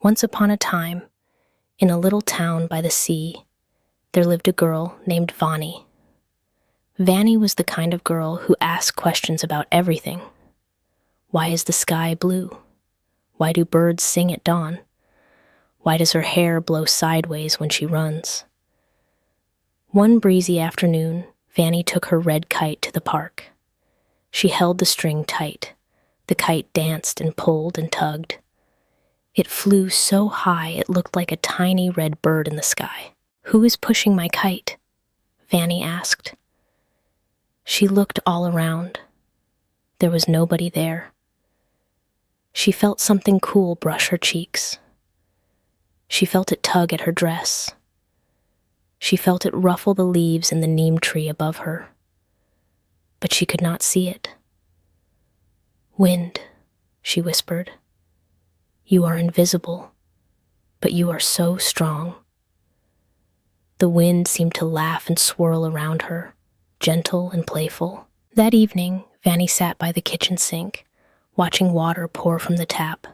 Once upon a time, in a little town by the sea, there lived a girl named Vani. Vani was the kind of girl who asked questions about everything. Why is the sky blue? Why do birds sing at dawn? Why does her hair blow sideways when she runs? One breezy afternoon, Vani took her red kite to the park. She held the string tight. The kite danced and pulled and tugged. It flew so high it looked like a tiny red bird in the sky. "Who is pushing my kite?" Vani asked. She looked all around. There was nobody there. She felt something cool brush her cheeks. She felt it tug at her dress. She felt it ruffle the leaves in the neem tree above her. But she could not see it. "Wind," she whispered. "You are invisible, but you are so strong." The wind seemed to laugh and swirl around her, gentle and playful. That evening, Vani sat by the kitchen sink, watching water pour from the tap.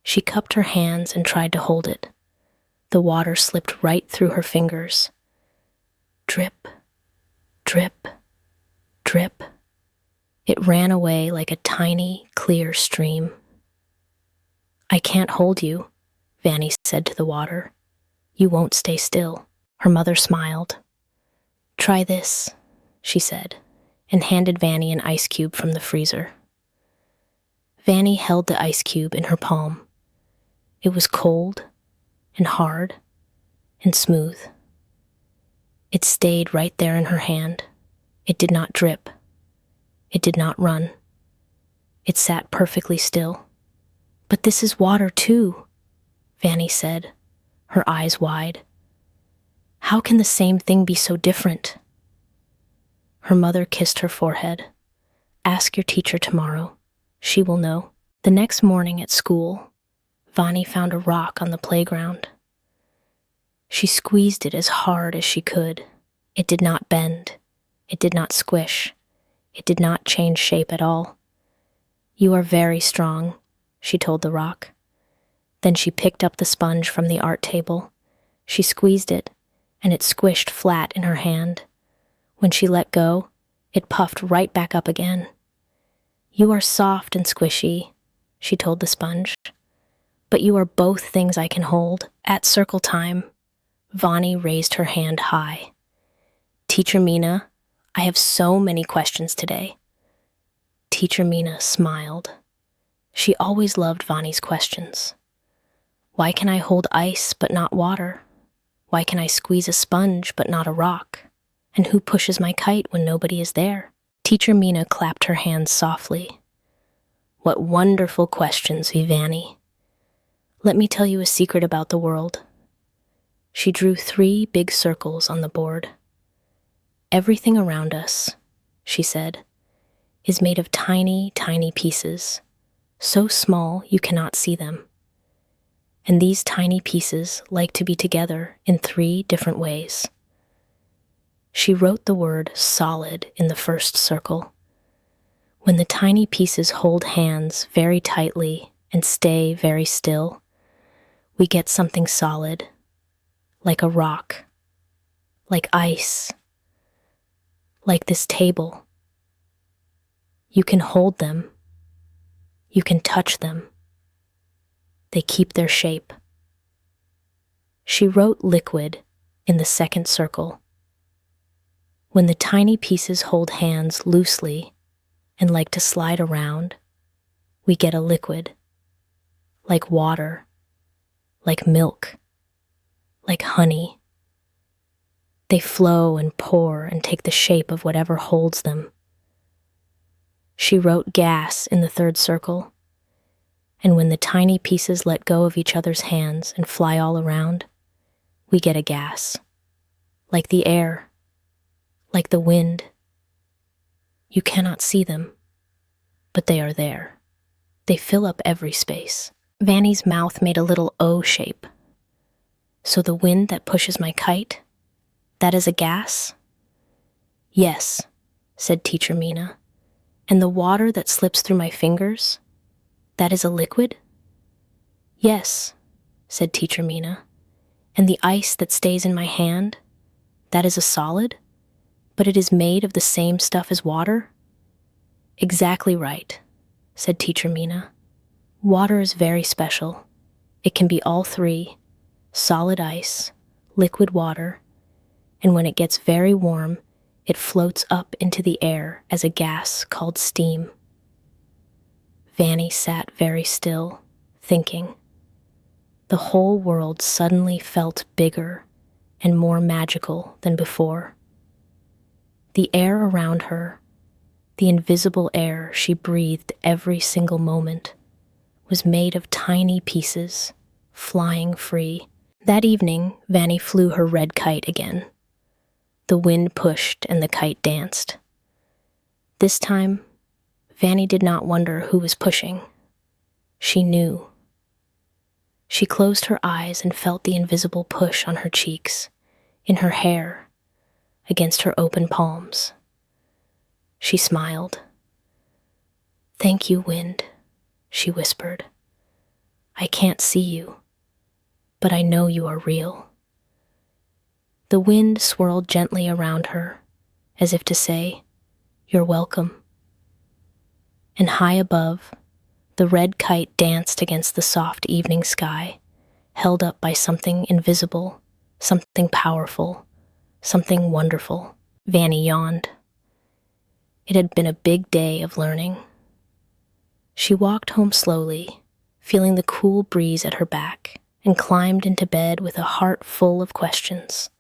She cupped her hands and tried to hold it. The water slipped right through her fingers. Drip, drip, drip. It ran away like a tiny, clear stream. "I can't hold you," Vani said to the water. "You won't stay still." Her mother smiled. "Try this," she said, and handed Vani an ice cube from the freezer. Vani held the ice cube in her palm. It was cold and hard and smooth. It stayed right there in her hand. It did not drip. It did not run. It sat perfectly still. "But this is water too," Vani said, her eyes wide. "How can the same thing be so different?" Her mother kissed her forehead. "Ask your teacher tomorrow. She will know." The next morning at school, Vani found a rock on the playground. She squeezed it as hard as she could. It did not bend. It did not squish. It did not change shape at all. "You are very strong," she told the rock. Then she picked up the sponge from the art table. She squeezed it, and it squished flat in her hand. When she let go, it puffed right back up again. "You are soft and squishy," she told the sponge. "But you are both things I can hold." At circle time, Vani raised her hand high. "Teacher Mina, I have so many questions today." Teacher Mina smiled. She always loved Vani's questions. "Why can I hold ice but not water? Why can I squeeze a sponge but not a rock? And who pushes my kite when nobody is there?" Teacher Mina clapped her hands softly. "What wonderful questions, Vani. Let me tell you a secret about the world." She drew 3 big circles on the board. "Everything around us," she said, "is made of tiny, tiny pieces, so small you cannot see them. And these tiny pieces like to be together in 3 different ways." She wrote the word solid in the first circle. When the tiny pieces hold hands very tightly and stay very still, we get something solid, like a rock, like ice, like this table. You can hold them. You can touch them. They keep their shape. She wrote liquid in the second circle. When the tiny pieces hold hands loosely and like to slide around, we get a liquid, like water, like milk, like honey. They flow and pour and take the shape of whatever holds them. She wrote gas in the third circle, and when the tiny pieces let go of each other's hands and fly all around, we get a gas, like the air, like the wind. You cannot see them, but they are there. They fill up every space. Vani's mouth made a little O shape. "So the wind that pushes my kite, that is a gas?" "Yes," said Teacher Mina. "And the water that slips through my fingers, that is a liquid?" Yes, said Teacher Mina. And the ice that stays in my hand, that is a solid? But it is made of the same stuff as water? Exactly right, said Teacher Mina. Water is very special. It can be all three: solid ice, liquid water, and when it gets very warm, it floats up into the air as a gas called steam. Vani sat very still, thinking. The whole world suddenly felt bigger and more magical than before. The air around her, the invisible air she breathed every single moment, was made of tiny pieces, flying free. That evening, Vani flew her red kite again. The wind pushed and the kite danced. This time, Vani did not wonder who was pushing. She knew. She closed her eyes and felt the invisible push on her cheeks, in her hair, against her open palms. She smiled. "Thank you, wind," she whispered. "I can't see you, but I know you are real." The wind swirled gently around her, as if to say, "You're welcome." And high above, the red kite danced against the soft evening sky, held up by something invisible, something powerful, something wonderful. Vani yawned. It had been a big day of learning. She walked home slowly, feeling the cool breeze at her back, and climbed into bed with a heart full of questions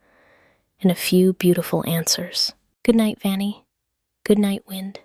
and a few beautiful answers. Good night, Vani. Good night, wind.